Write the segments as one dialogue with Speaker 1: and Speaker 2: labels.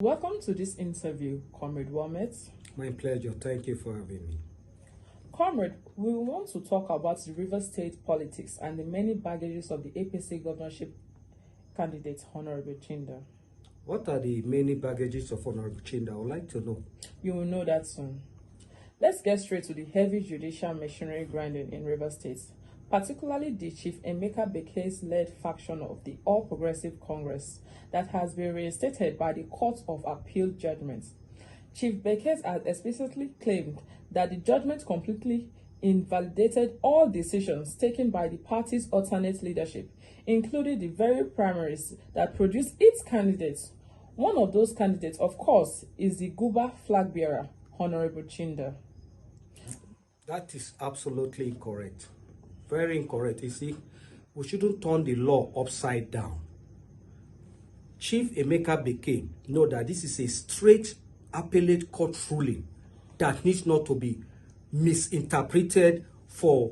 Speaker 1: Welcome to this interview, Comrade Warmate.
Speaker 2: My pleasure. Thank you for having me.
Speaker 1: Comrade, we want to talk about the River State politics and the many baggages of the APC governorship candidate, Honorable Chinda.
Speaker 2: What are the many baggages of Honorable Chinda? I would like to know.
Speaker 1: You will know that soon. Let's get straight to the heavy judicial machinery grinding in River State, particularly the Chief Mgbeke led faction of the All Progressive Congress that has been reinstated by the Court of Appeal judgments. Chief Bekes has explicitly claimed that the judgment completely invalidated all decisions taken by the party's alternate leadership, including the very primaries that produced its candidates. One of those candidates, of course, is the Guba flag bearer, Honorable Chinda.
Speaker 2: That is absolutely incorrect. Very incorrect. You see, we shouldn't turn the law upside down. Chief Mgbeke know that this is a straight appellate court ruling that needs not to be misinterpreted for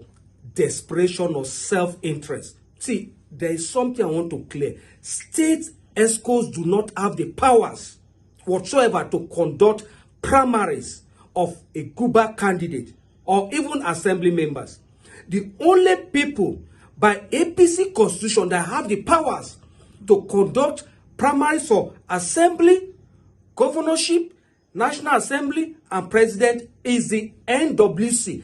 Speaker 2: desperation or self-interest. See, there is something I want to clear. State ESCOs do not have the powers whatsoever to conduct primaries of a Guba candidate or even assembly members. The only people by APC constitution that have the powers to conduct primaries for assembly, governorship, National Assembly, and president is the NWC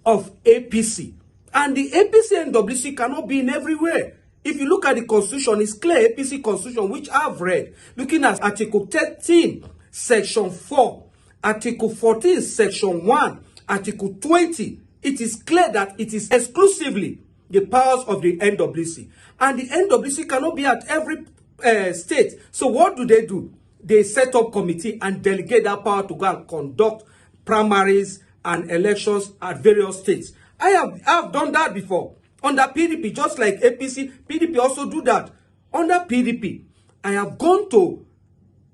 Speaker 2: of APC. And the APC NWC cannot be in everywhere. If you look at the constitution, it's clear, APC constitution, which I've read, looking at Article 13, Section 4, Article 14, Section 1, Article 20, it is clear that it is exclusively the powers of the NWC. And the NWC cannot be at every state. So what do? They set up committee and delegate that power to go and conduct primaries and elections at various states. I have done that before. Under PDP, just like APC, PDP also do that. Under PDP, I have gone to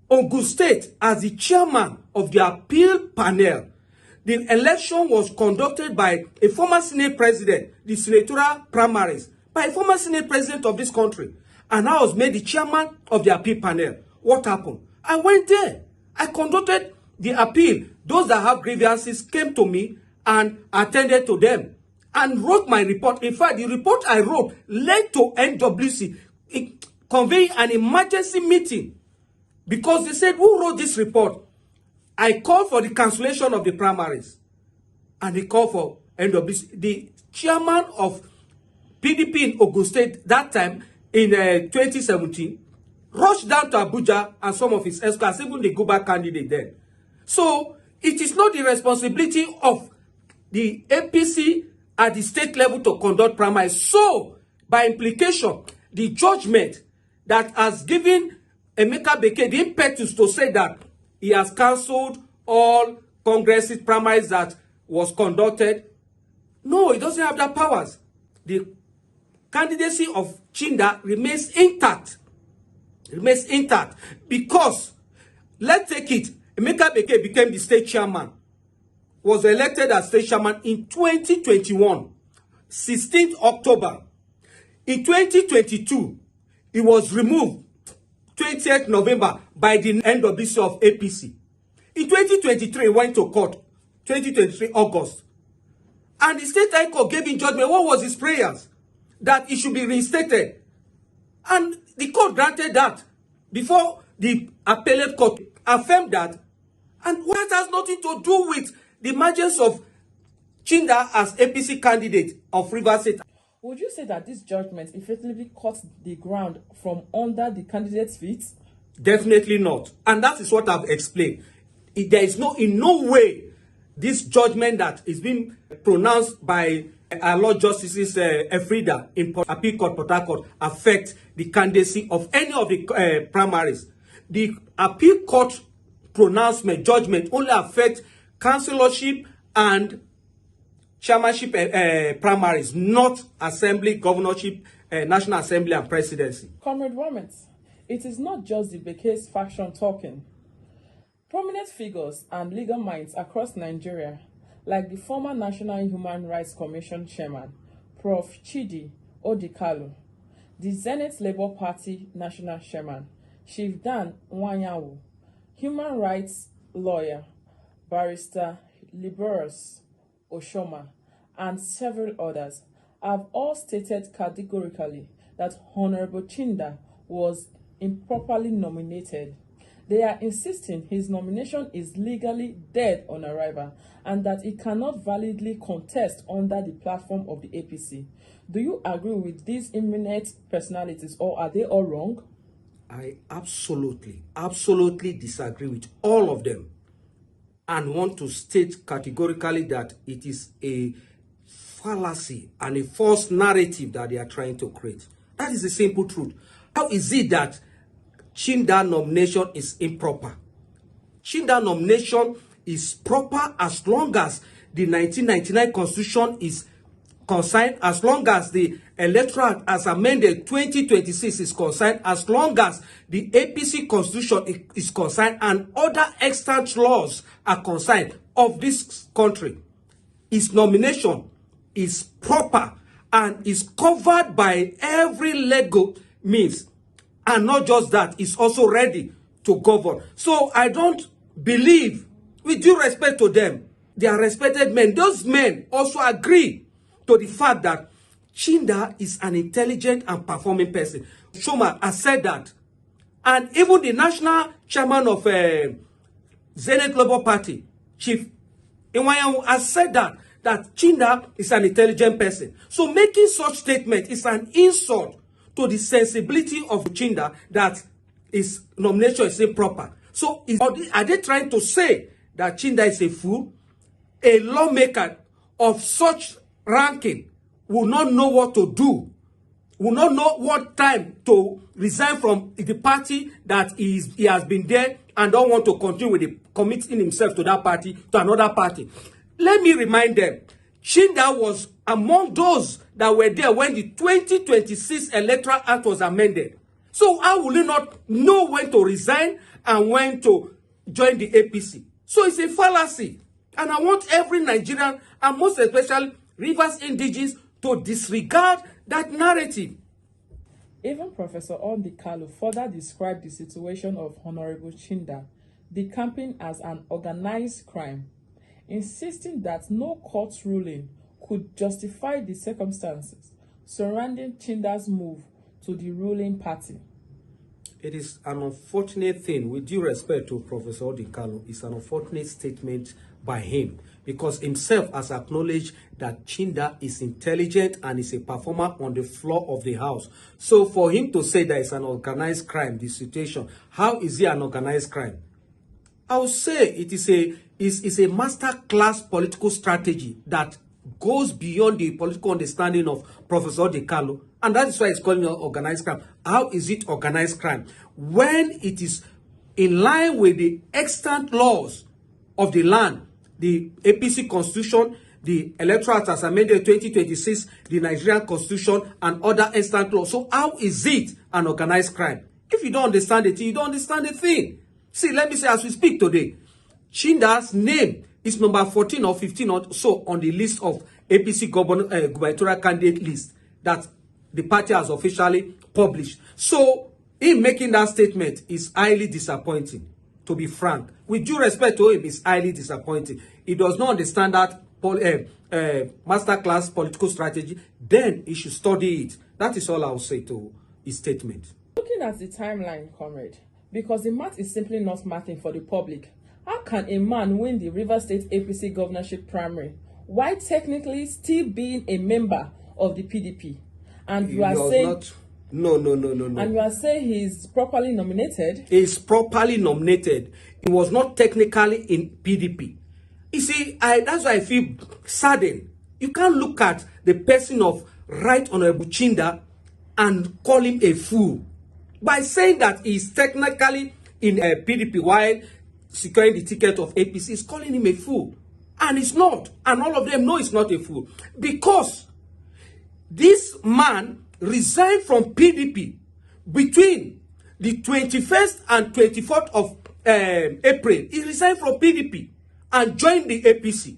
Speaker 2: Ogun State as the chairman of the appeal panel. The election was conducted by a former Senate president, the senatorial primaries, by a former Senate president of this country. And I was made the chairman of the appeal panel. What happened? I went there. I conducted the appeal. Those that have grievances came to me and attended to them and wrote my report. In fact, the report I wrote led to NWC convening an emergency meeting because they said, who wrote this report? I called for the cancellation of the primaries and they called for NWC. The chairman of PDP in Ogun State that time in 2017 rushed down to Abuja and some of his escorts, even the Guba candidate then. So it is not the responsibility of the APC at the state level to conduct primaries. So by implication, the judgment that has given Mgbeke the impetus to say that he has cancelled all Congress's primaries that was conducted. No, he doesn't have that powers. The candidacy of Chinda remains intact. Remains intact because, let's take it, Mgbeke became the state chairman, was elected as state chairman in 2021, 16th October. In 2022, he was removed 20th November by the NWC of APC. In 2023, he went to court, 2023 August. And the state high court gave him judgment. What was his prayers? That he should be reinstated. And the court granted that before the appellate court affirmed that. And what has nothing to do with the emergence of Chinda as APC candidate of Rivers State.
Speaker 1: Would you say that this judgment effectively cut the ground from under the candidate's feet?
Speaker 2: Definitely not. And that is what I've explained. There is in no way this judgment that is being pronounced by our Lord Justices Efrida in Appeal Court, Port Harcourt, affect the candidacy of any of the primaries. The Appeal Court pronouncement, judgment only affects councillorship and chairmanship primaries, not assembly, governorship, National Assembly, and presidency.
Speaker 1: Comrade Warmate, it is not just the Beke's faction talking. Prominent figures and legal minds across Nigeria, like the former National Human Rights Commission chairman, Prof. Chidi Odikalu, the Zenith Labour Party national chairman, Chief Dan Nwanyawu, human rights lawyer Barrister Liberus Oshoma, and several others have all stated categorically that Honorable Chinda was improperly nominated. They are insisting his nomination is legally dead on arrival and that he cannot validly contest under the platform of the APC. Do you agree with these eminent personalities, or are they all wrong?
Speaker 2: I absolutely disagree with all of them and want to state categorically that it is a fallacy and a false narrative that they are trying to create. That is the simple truth. How is it that Chinda nomination is improper? Chinda nomination is proper as long as the 1999 Constitution is concerned, as long as the Electoral Act as amended 2026 is concerned, as long as the APC Constitution is concerned, and other extant laws are concerned of this country. His nomination is proper and is covered by every legal means. And not just that, it's also ready to govern. So I don't believe, with due respect to them, they are respected men. Those men also agree to the fact that Chinda is an intelligent and performing person. Shoma has said that. And even the national chairman of Zenith Labour Party, Chief Iwayan, has said that Chinda is an intelligent person. So making such statement is an insult to the sensibility of Chinda that his nomination is improper. So are they trying to say that Chinda is a fool? A lawmaker of such ranking will not know what to do, will not know what time to resign from the party that he has been there and don't want to continue with committing himself to that party, to another party. Let me remind them, Chinda was among those that were there when the 2026 Electoral Act was amended. So how will he not know when to resign and when to join the APC? So it's a fallacy. And I want every Nigerian, and most especially Rivers indigenes, to disregard that narrative.
Speaker 1: Even Professor Ondikalu further described the situation of Honorable Chinda, decamping as an organized crime, insisting that no court ruling could justify the circumstances surrounding Chinda's move to the ruling party.
Speaker 2: It is an unfortunate thing, with due respect to Professor Ondikalu, it's an unfortunate statement by him, because himself has acknowledged that Chinda is intelligent and is a performer on the floor of the house. So for him to say that it's an organized crime, the situation, how is it an organized crime? I would say it is a master class political strategy that goes beyond the political understanding of Professor Ondikalu, and that is why it's calling it organized crime. How is it organized crime? When it is in line with the extant laws of the land, the APC Constitution, the Electoral Act as amended 2026, the Nigerian Constitution, and other extant laws. So how is it an organized crime? If you don't understand it, you don't understand the thing. See, let me say, as we speak today, Chinda's name is number 14 or 15 or so on the list of APC gubernatorial candidate list that the party has officially published. So, him making that statement is highly disappointing, to be frank. With due respect to him, it's highly disappointing. He does not understand that masterclass political strategy. Then he should study it. That is all I'll say to his statement.
Speaker 1: Looking at the timeline, comrade, because the math is simply not mathing for the public. How can a man win the Rivers State APC governorship primary while technically still being a member of the PDP? And you are saying
Speaker 2: no.
Speaker 1: And you are saying he's properly nominated?
Speaker 2: He's properly nominated. He was not technically in PDP. You see, that's why I feel saddened. You can't look at the person of Right Honorable Chinda and call him a fool by saying that he's technically in a PDP while securing the ticket of APC. Is calling him a fool, and it's not. And all of them know it's not a fool, because this man resigned from PDP between the 21st and 24th of April. He resigned from PDP and joined the APC.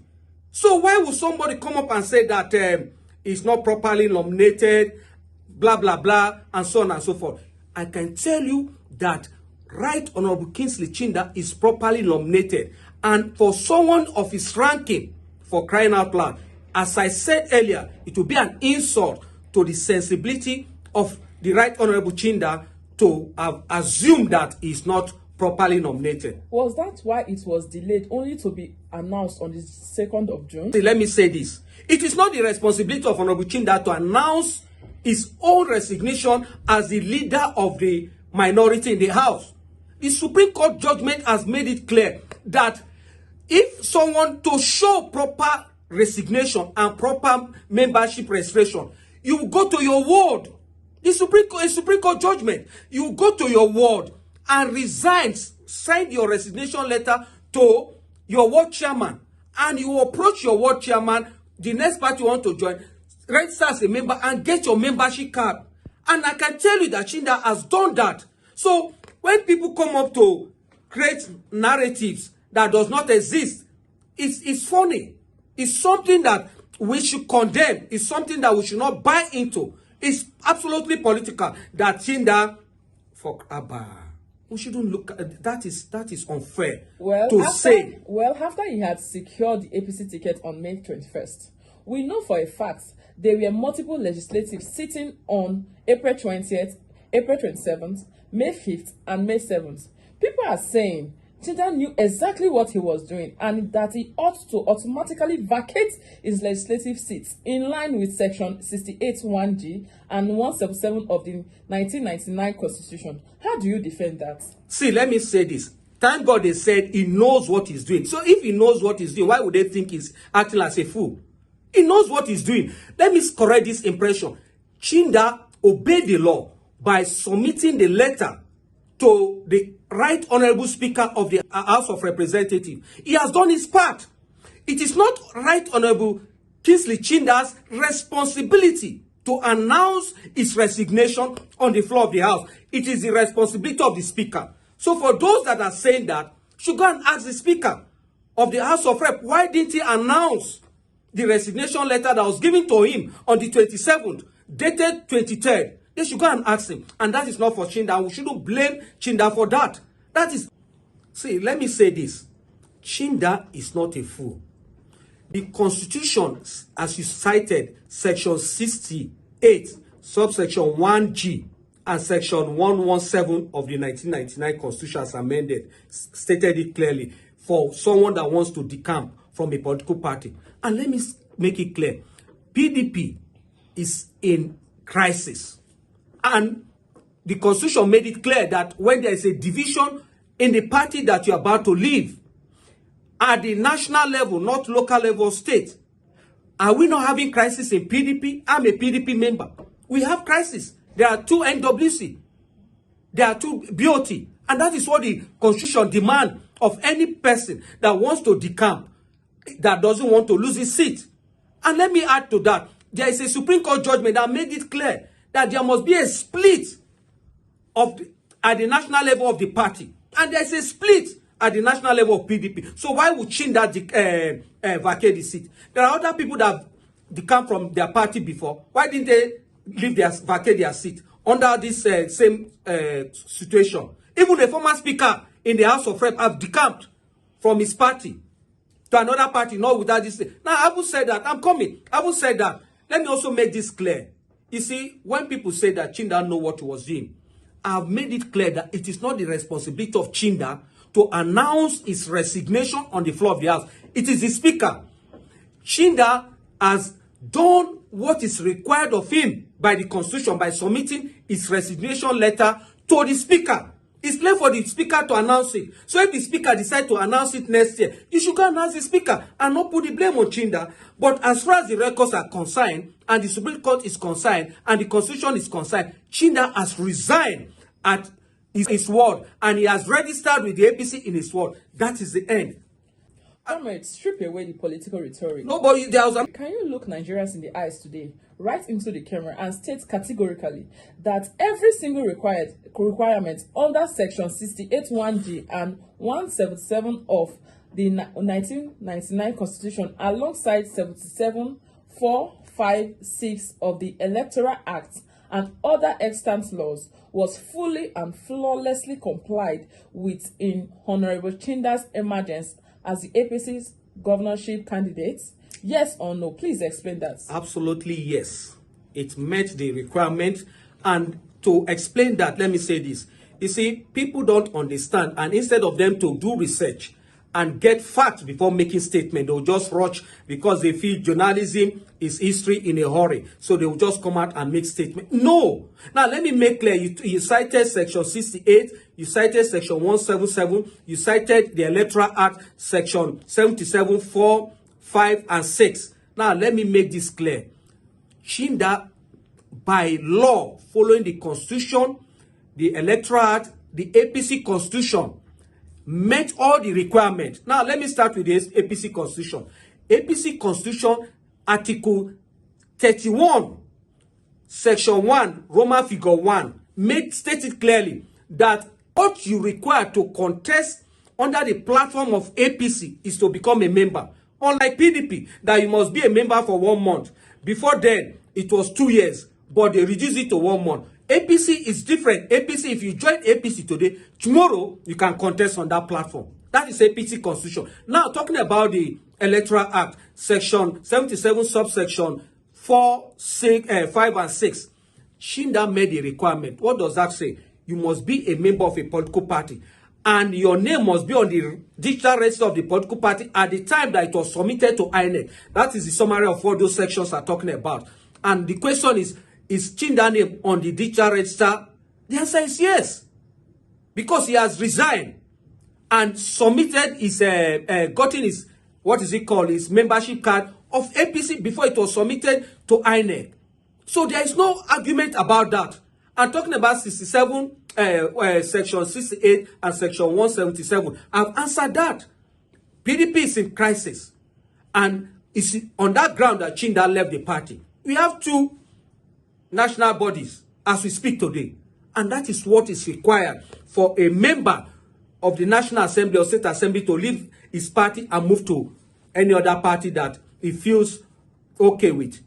Speaker 2: So why would somebody come up and say that he's not properly nominated, blah, blah, blah, and so on and so forth? I can tell you that Right Honorable Kingsley Chinda is properly nominated. And for someone of his ranking, for crying out loud, as I said earlier, it will be an insult to the sensibility of the Right Honorable Chinda to have assumed that he is not properly nominated.
Speaker 1: Was that why it was delayed only to be announced on the 2nd of June?
Speaker 2: Let me say this. It is not the responsibility of Honorable Chinda to announce his own resignation as the leader of the minority in the House. The Supreme Court judgment has made it clear that if someone to show proper resignation and proper membership registration, you go to your ward. The Supreme Court judgment. You go to your ward and resign, send your resignation letter to your ward chairman, and you approach your ward chairman, the next party you want to join, register as a member and get your membership card. And I can tell you that Chinda has done that. So when people come up to create narratives that does not exist, it's funny. It's something that we should condemn. It's something that we should not buy into. It's absolutely political that Chinda for Abba. We shouldn't look at that. Is unfair
Speaker 1: after he had secured the APC ticket on May 21st, we know for a fact there were multiple legislatives sitting on April 20th, April 27th, May 5th, and May 7th. People are saying Chinda knew exactly what he was doing and that he ought to automatically vacate his legislative seats in line with Section 68(1)(g) and 177 of the 1999 Constitution. How do you defend that?
Speaker 2: See, let me say this. Thank God they said he knows what he's doing. So if he knows what he's doing, why would they think he's acting as a fool? He knows what he's doing. Let me correct this impression. Chinda obeyed the law by submitting the letter to the Right Honorable Speaker of the House of Representatives. He has done his part. It is not Right Honorable Kingsley Chinda's responsibility to announce his resignation on the floor of the House. It is the responsibility of the Speaker. So for those that are saying that, should go and ask the Speaker of the House of Rep, why didn't he announce the resignation letter that was given to him on the 27th, dated 23rd? They should go and ask him. And that is not for Chinda. We shouldn't blame Chinda for that. That is... See, let me say this. Chinda is not a fool. The Constitution, as you cited, Section 68, subsection 1G, and Section 117 of the 1999 Constitution as amended, stated it clearly for someone that wants to decamp from a political party. And let me make it clear. PDP is in crisis. And the Constitution made it clear that when there is a division in the party that you're about to leave, at the national level, not local level, state, are we not having crisis in PDP? I'm a PDP member. We have crisis. There are 2 NWC. There are 2 BOT. And that is what the Constitution demands of any person that wants to decamp, that doesn't want to lose his seat. And let me add to that. There is a Supreme Court judgment that made it clear that there must be a split at the national level of the party. And there is a split at the national level of PDP. So why would Chinda vacate the seat? There are other people that come from their party before. Why didn't they vacate their seat under this same situation? Even the former speaker in the House of Rep have decamped from his party to another party, not without this. Now, I haven't said that. I'm coming. I haven't said that. Let me also make this clear. You see, when people say that Chinda know what he was doing, I've made it clear that it is not the responsibility of Chinda to announce his resignation on the floor of the House. It is the Speaker. Chinda has done what is required of him by the Constitution by submitting his resignation letter to the Speaker. It's left for the Speaker to announce it. So if the Speaker decides to announce it next year, you should go and ask the Speaker and not put the blame on Chinda. But as far as the records are concerned, and the Supreme Court is concerned, and the Constitution is concerned, Chinda has resigned at his ward, and he has registered with the APC in his ward. That is the end.
Speaker 1: Warmate, strip away the political rhetoric.
Speaker 2: Nobody there was.
Speaker 1: Can you look Nigerians in the eyes today, right into the camera, and state categorically that every single requirement under Section 68(1)(g) and 177 of the 1999 Constitution, alongside 77, 4, 5, 6 of the Electoral Act and other extant laws was fully and flawlessly complied with in Honorable Chinda's emergence as the APC's governorship candidate? Yes or no? Please explain that.
Speaker 2: Absolutely yes. It met the requirement. And to explain that, let me say this. You see, people don't understand, and instead of them to do research and get facts before making statement, they'll just rush because they feel journalism is history in a hurry. So they will just come out and make statement. No. Now, let me make clear. You cited Section 68. You cited Section 177. You cited the Electoral Act, Section 77, 4, 5, and 6. Now, let me make this clear. Chinda, by law, following the Constitution, the Electoral Act, the APC Constitution, met all the requirements. Now, let me start with this APC Constitution. APC Constitution, Article 31, Section 1, Roman figure 1, stated clearly that what you require to contest under the platform of APC is to become a member. Unlike PDP, that you must be a member for 1 month. Before then, it was 2 years, but they reduced it to 1 month. APC is different. APC, if you join APC today, tomorrow you can contest on that platform. That is APC Constitution. Now, talking about the Electoral Act, Section 77, subsection 4, 5, and 6. Chinda made a requirement. What does that say? You must be a member of a political party, and your name must be on the digital register of the political party at the time that it was submitted to INEC. That is the summary of what those sections are talking about. And the question is Chinda name on the digital register? The answer is yes. Because he has resigned and submitted his, gotten his, what is it called, his membership card of APC before it was submitted to INEC. So there is no argument about that. I'm talking about 67, Section 68 and Section 177. I've answered that. PDP is in crisis. And it's on that ground that Chinda left the party. We have 2 national bodies as we speak today. And that is what is required for a member of the National Assembly or State Assembly to leave his party and move to any other party that he feels okay with.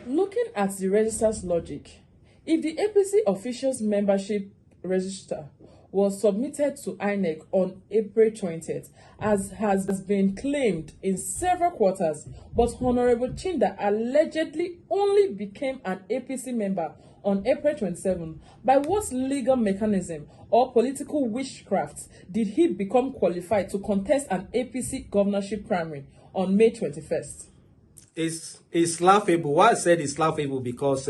Speaker 1: Looking at the register's logic, if the APC officials membership register was submitted to INEC on April 20th, as has been claimed in several quarters, but Honorable Chinda allegedly only became an APC member on April 27, by what legal mechanism or political witchcraft did he become qualified to contest an APC governorship primary on May 21st?
Speaker 2: It's laughable. Why I said it's laughable because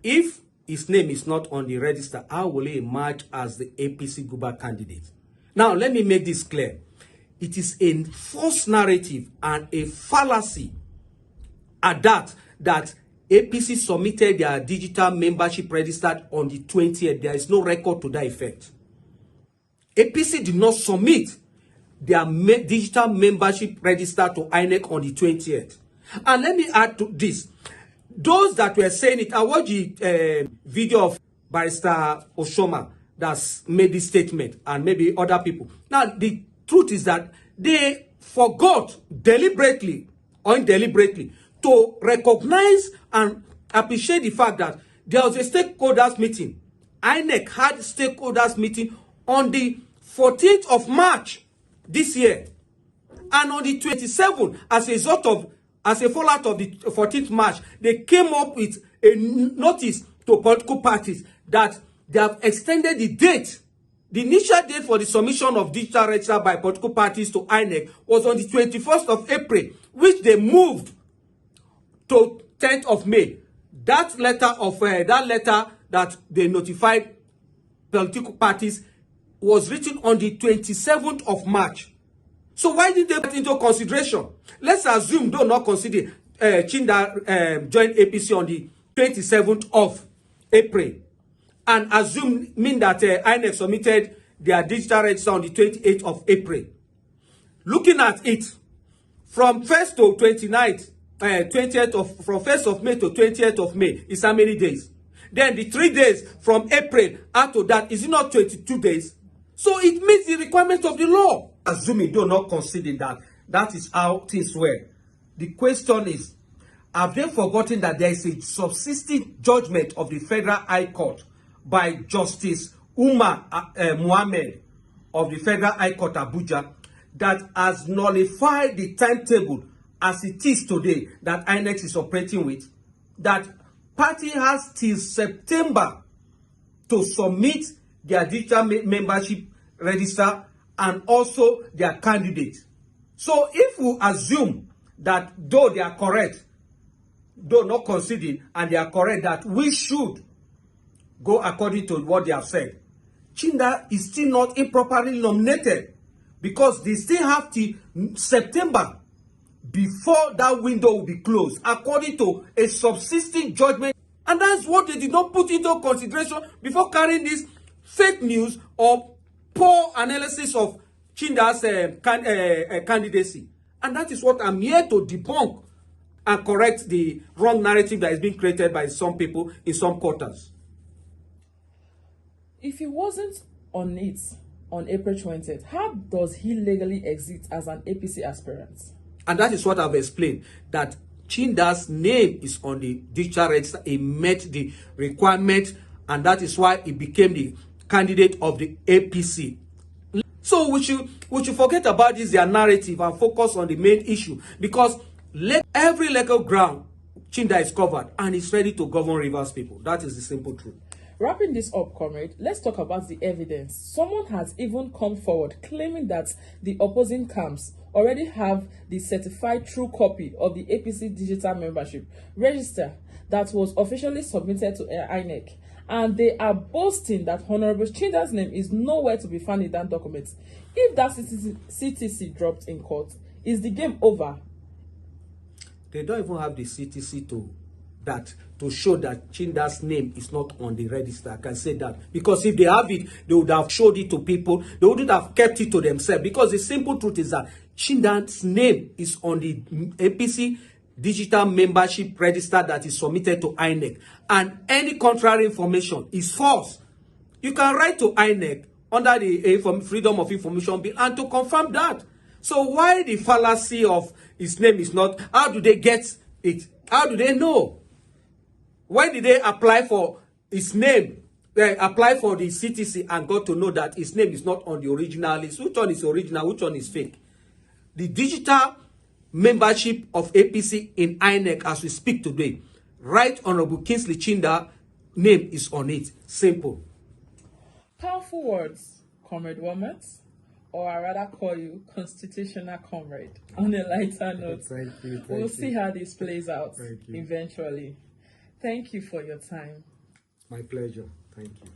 Speaker 2: if his name is not on the register, how will he emerge as the APC guber candidate? Now, let me make this clear. It is a false narrative and a fallacy at that APC submitted their digital membership registered on the 20th. There is no record to that effect. APC did not submit their digital membership register to INEC on the 20th. And let me add to this. Those that were saying it, I watched the video of Barrister Oshoma that's made this statement and maybe other people. Now, the truth is that they forgot deliberately or indeliberately to recognize and appreciate the fact that there was a stakeholders meeting. INEC had stakeholders meeting on the 14th of March this year. And on the 27th, as a fallout of the 14th March, they came up with a notice to political parties that they have extended the date. The initial date for the submission of digital register by political parties to INEC was on the 21st of April, which they moved to 10th of May. That letter that they notified political parties was written on the 27th of March. So why did they put into consideration? Let's assume, do not consider Chinda joined APC on the 27th of April. And mean that INEC submitted their digital register on the 28th of April. Looking at it, from 1st to 29th, from 1st of May to 20th of May is how many days? Then the 3 days from April after that, is it not 22 days? So it meets the requirements of the law. Assuming do not consider that is how things were. The question is, have they forgotten that there is a subsisting judgment of the Federal High Court by Justice Umar Mohammed of the Federal High Court Abuja that has nullified the timetable as it is today that INEC is operating with, that party has till September to submit their digital membership register and also their candidate. So if we assume that though they are correct, though not conceding, and they are correct that we should go according to what they have said, Chinda is still not improperly nominated because they still have till September before that window will be closed according to a subsisting judgment. And that's what they did not put into consideration before carrying this fake news or poor analysis of Chinda's candidacy. And that is what I'm here to debunk and correct the wrong narrative that is being created by some people in some quarters.
Speaker 1: If he wasn't on it on April 20th, how does he legally exit as an APC aspirant?
Speaker 2: And that is what I've explained, that Chinda's name is on the digital register. He met the requirement, and that is why he became the candidate of the APC. So we should forget about this, their narrative, and focus on the main issue, because every legal ground Chinda is covered and is ready to govern Rivers people. That is the simple truth.
Speaker 1: Wrapping this up, comrade, let's talk about the evidence. Someone has even come forward claiming that the opposing camps already have the certified true copy of the APC digital membership register that was officially submitted to INEC. And they are boasting that Honorable Chinda's name is nowhere to be found in that document. If that CTC dropped in court, is the game over?
Speaker 2: They don't even have the CTC to show that Chinda's name is not on the register. I can say that. Because if they have it, they would have showed it to people. They wouldn't have kept it to themselves. Because the simple truth is that Chinda's name is on the APC digital membership register that is submitted to INEC. And any contrary information is false. You can write to INEC under the Freedom of Information Bill and to confirm that. So why the fallacy of his name is not? How do they get it? How do they know? Why did they apply for his name? They apply for the CTC and got to know that his name is not on the original list. Which one is original? Which one is fake? The digital membership of APC in INEC as we speak today, Right Honorable Kingsley Chinda name is on it. Simple.
Speaker 1: Powerful words, Comrade Warmate, or I rather call you constitutional comrade. On a lighter note,
Speaker 2: Thank you.
Speaker 1: We'll see how this plays out
Speaker 2: Thank you.
Speaker 1: eventually. Thank you for your time.
Speaker 2: My pleasure. Thank you.